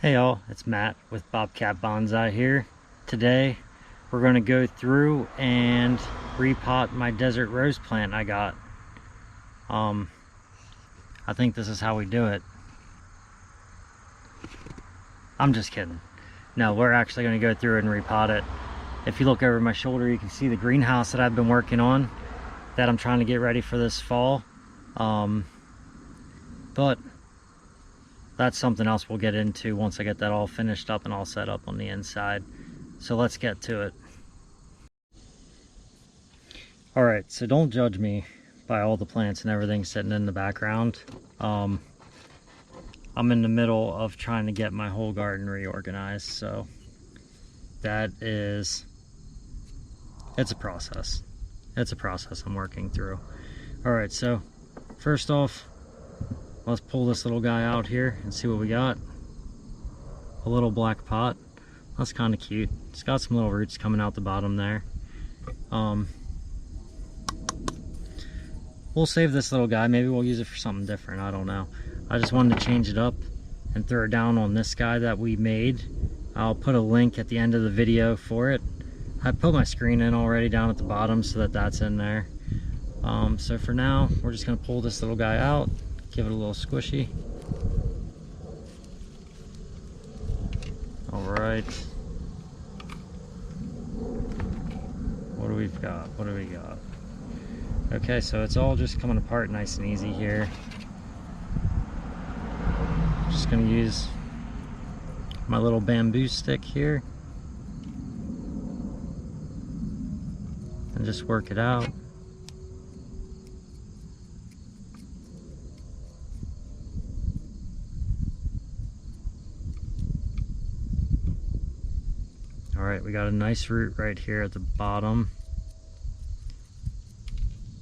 Hey y'all, it's Matt with Bobcat Bonsai here. Today we're going to go through and repot my desert rose plant I got. I think this is how we do it. I'm just kidding. No, we're actually going to go through and repot it. If you look over my shoulder, you can see the greenhouse that I've been working on, that I'm trying to get ready for this fall. But that's something else we'll get into once I get that all finished up and all set up on the inside. So let's get to it. Alright, so don't judge me by all the plants and everything sitting in the background. I'm in the middle of trying to get my whole garden reorganized, so it's a process. It's a process I'm working through. Alright, so first off, let's pull this little guy out here and see what we got. A little black pot. That's kind of cute. It's got some little roots coming out the bottom there. We'll save this little guy. Maybe we'll use it for something different. I don't know. I just wanted to change it up and throw it down on this guy that we made. I'll put a link at the end of the video for it. I put my screen in already down at the bottom so that that's in there. So for now, we're just going to pull this little guy out. Give it a little squishy. Alright. What do we got? What do we got? Okay, so it's all just coming apart nice and easy here. Just gonna use my little bamboo stick here and just work it out. Alright, we got a nice root right here at the bottom.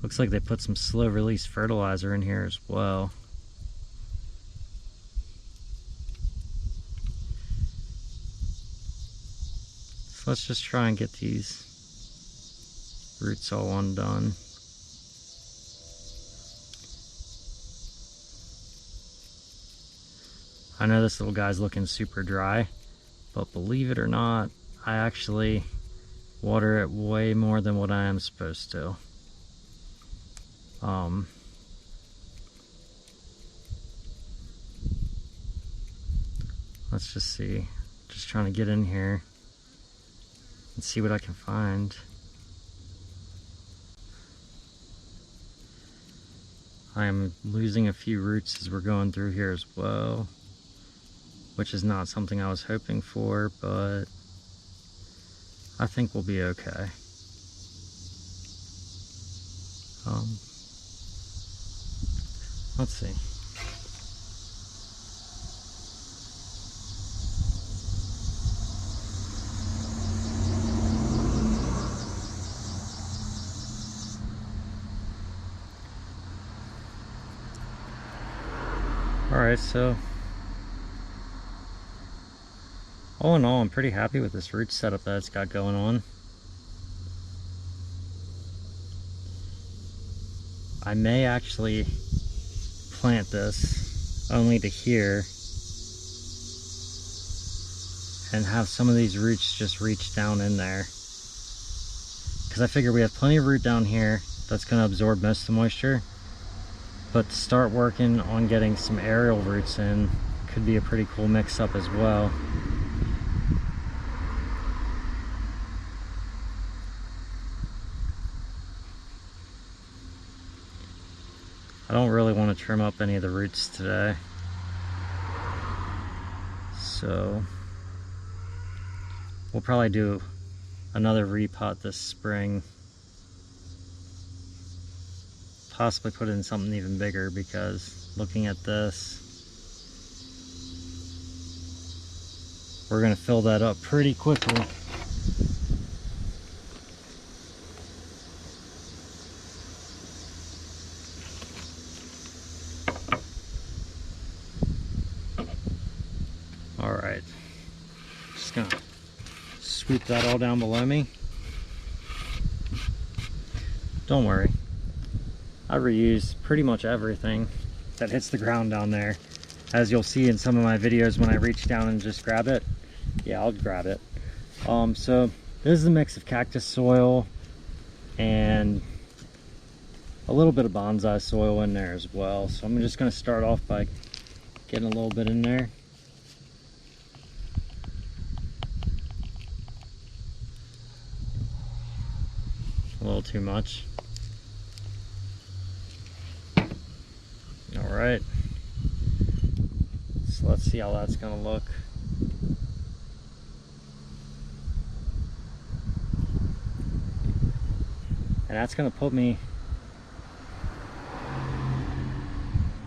Looks like they put some slow release fertilizer in here as well. So let's just try and get these roots all undone. I know this little guy's looking super dry, but believe it or not, I actually water it way more than what I am supposed to. Let's just see. Just trying to get in here and see what I can find. I am losing a few roots as we're going through here as well, which is not something I was hoping for, but I think we'll be okay. Let's see. Alright, so all in all, I'm pretty happy with this root setup that it's got going on. I may actually plant this only to here and have some of these roots just reach down in there, because I figure we have plenty of root down here that's going to absorb most of the moisture, but to start working on getting some aerial roots in could be a pretty cool mix up as well. I don't really want to trim up any of the roots today, so we'll probably do another repot this spring. Possibly put in something even bigger, because looking at this, we're going to fill that up pretty quickly. Alright, just gonna swoop that all down below me. Don't worry, I reuse pretty much everything that hits the ground down there. as you'll see in some of my videos when I reach down and just grab it. Yeah, I'll grab it. So this is a mix of cactus soil and a little bit of bonsai soil in there as well. So I'm just going to start off by getting a little bit in there. A little too much. All right. So let's see how that's going to look. And that's going to put me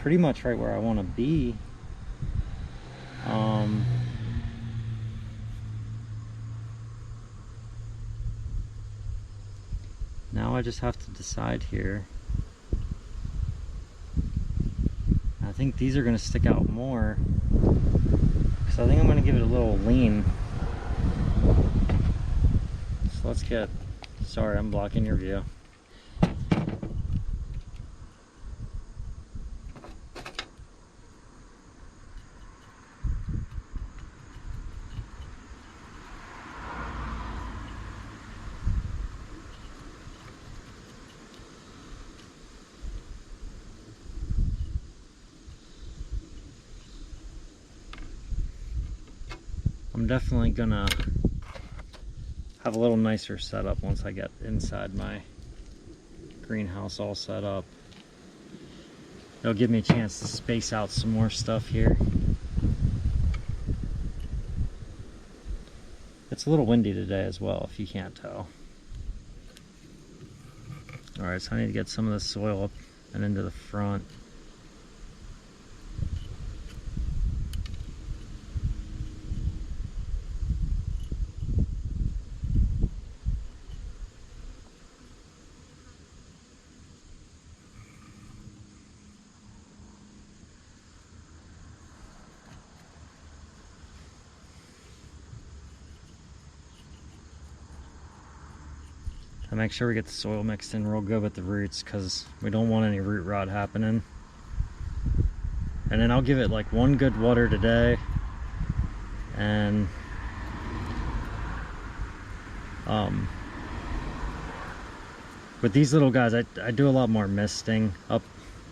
pretty much right where I want to be. Now I just have to decide here. I think these are going to stick out more, because I think I'm going to give it a little lean. So let's get, sorry, I'm blocking your view. I'm definitely gonna have a little nicer setup once I get inside my greenhouse all set up. It'll give me a chance to space out some more stuff here. It's a little windy today as well, if you can't tell. Alright, so I need to get some of the soil up and into the front. And make sure we get the soil mixed in real good with the roots, because we don't want any root rot happening. And then I'll give it like one good water today, and with these little guys I do a lot more misting up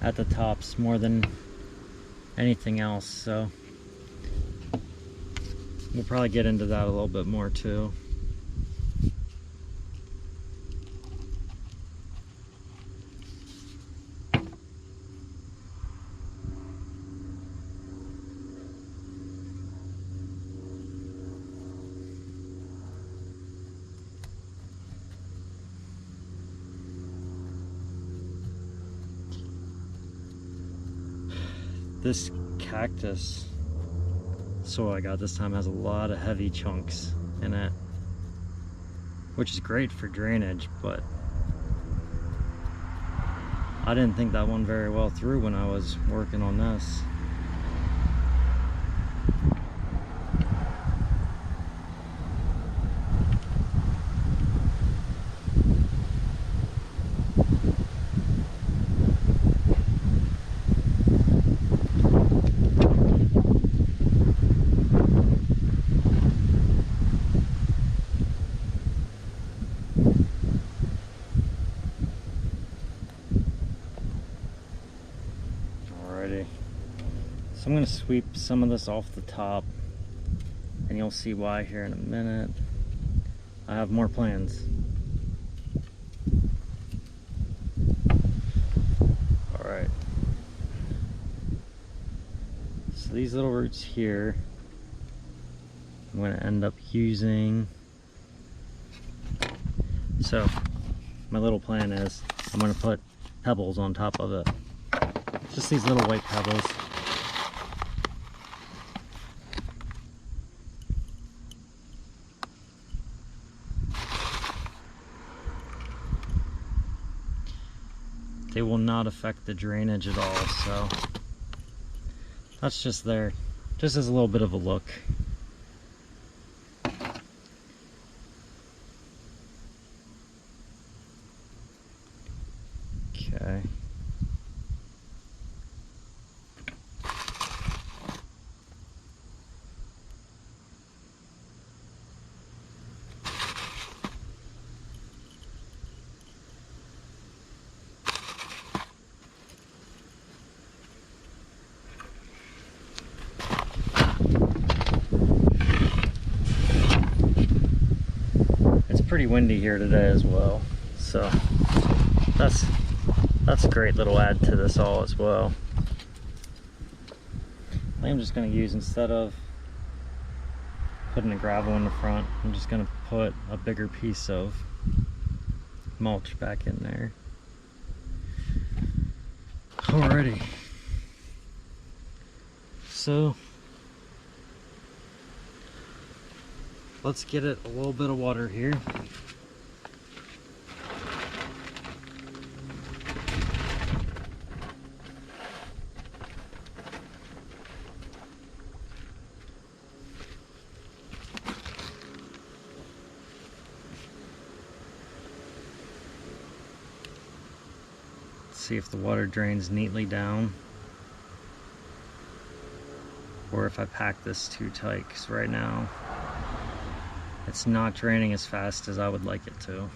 at the tops more than anything else, so we'll probably get into that a little bit more too. This cactus soil I got this time has a lot of heavy chunks in it, which is great for drainage, but I didn't think that one very well through when I was working on this. So I'm going to sweep some of this off the top, and you'll see why here in a minute. I have more plans. Alright. So these little roots here, I'm going to end up using. So my little plan is I'm going to put pebbles on top of it. Just these little white pebbles. They will not affect the drainage at all, so that's just there, just as a little bit of a look. Okay. pretty windy here today as well, so that's a great little add to this all as well. I think I'm just going to use, instead of putting the gravel in the front, I'm just going to put a bigger piece of mulch back in there. Alrighty, so let's get it a little bit of water here. See if the water drains neatly down, or if I pack this too tight, because right now it's not draining as fast as I would like it to.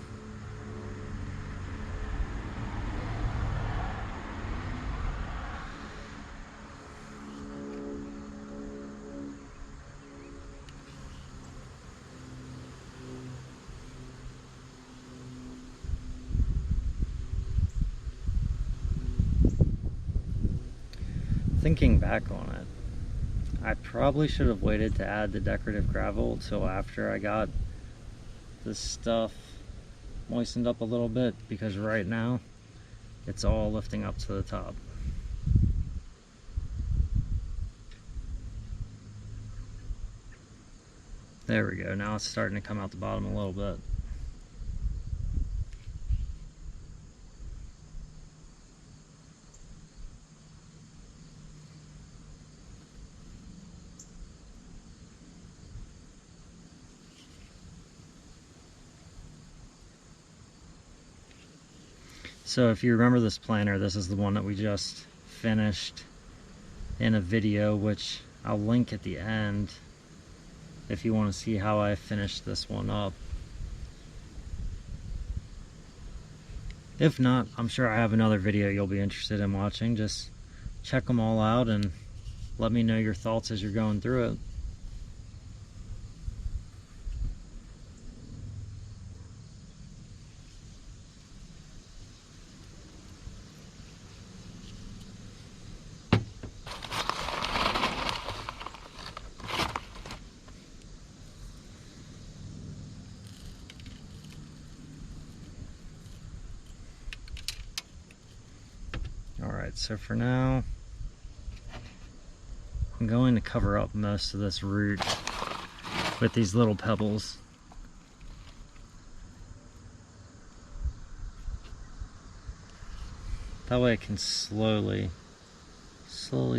Thinking back on it, I probably should have waited to add the decorative gravel till after I got this stuff moistened up a little bit, because right now it's all lifting up to the top. There we go, now it's starting to come out the bottom a little bit. So if you remember this planter, this is the one that we just finished in a video, which I'll link at the end if you want to see how I finished this one up. If not, I'm sure I have another video you'll be interested in watching. Just check them all out and let me know your thoughts as you're going through it. Alright, so for now, I'm going to cover up most of this root with these little pebbles. That way it can slowly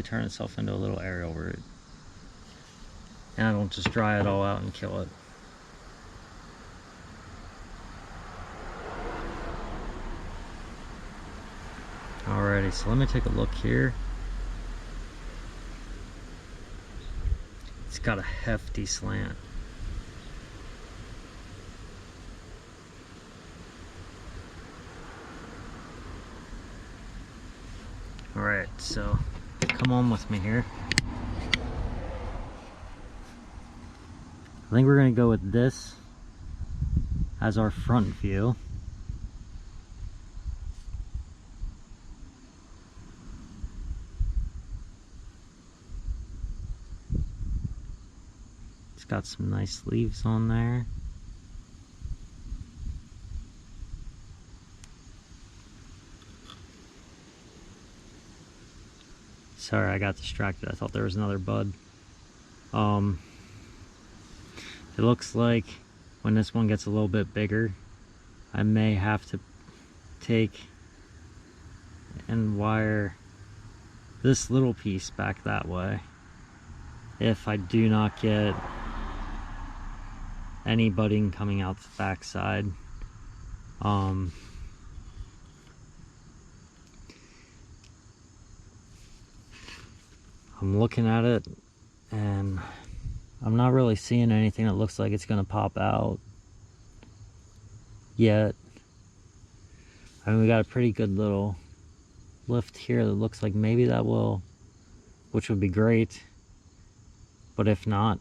turn itself into a little aerial root. And I don't just dry it all out and kill it. Alrighty, so let me take a look here. It's got a hefty slant. Alright, so come on with me here. I think we're going to go with this as our front view. It's got some nice leaves on there. Sorry, I got distracted. I thought there was another bud. It looks like when this one gets a little bit bigger, I may have to take and wire this little piece back that way if I do not get any budding coming out the back side. I'm looking at it and I'm not really seeing anything that looks like it's gonna pop out yet. I mean, we got a pretty good little lift here that looks like maybe that will, which would be great, but if not,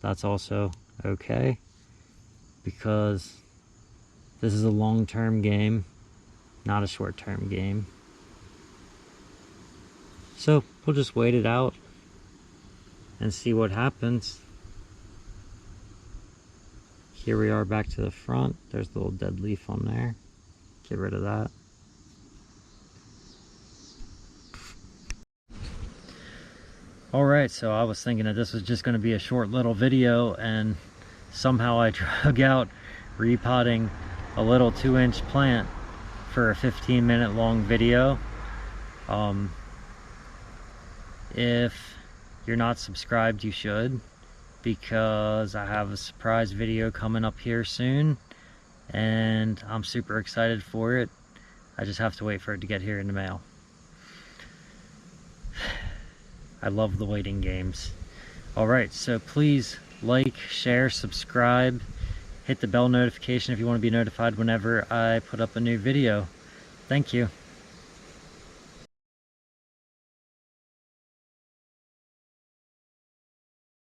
that's also okay, because This is a long-term game, not a short-term game. So we'll just wait it out and see what happens. Here we are back to the front. There's the little dead leaf on there. Get rid of that. Alright, so I was thinking that this was just going to be a short little video, and somehow I drug out repotting a little 2-inch plant for a 15-minute long video. If you're not subscribed, you should, because I have a surprise video coming up here soon, and I'm super excited for it. I just have to wait for it to get here in the mail. I love the waiting games. Alright, so please like, share, subscribe, hit the bell notification if you want to be notified whenever I put up a new video. Thank you.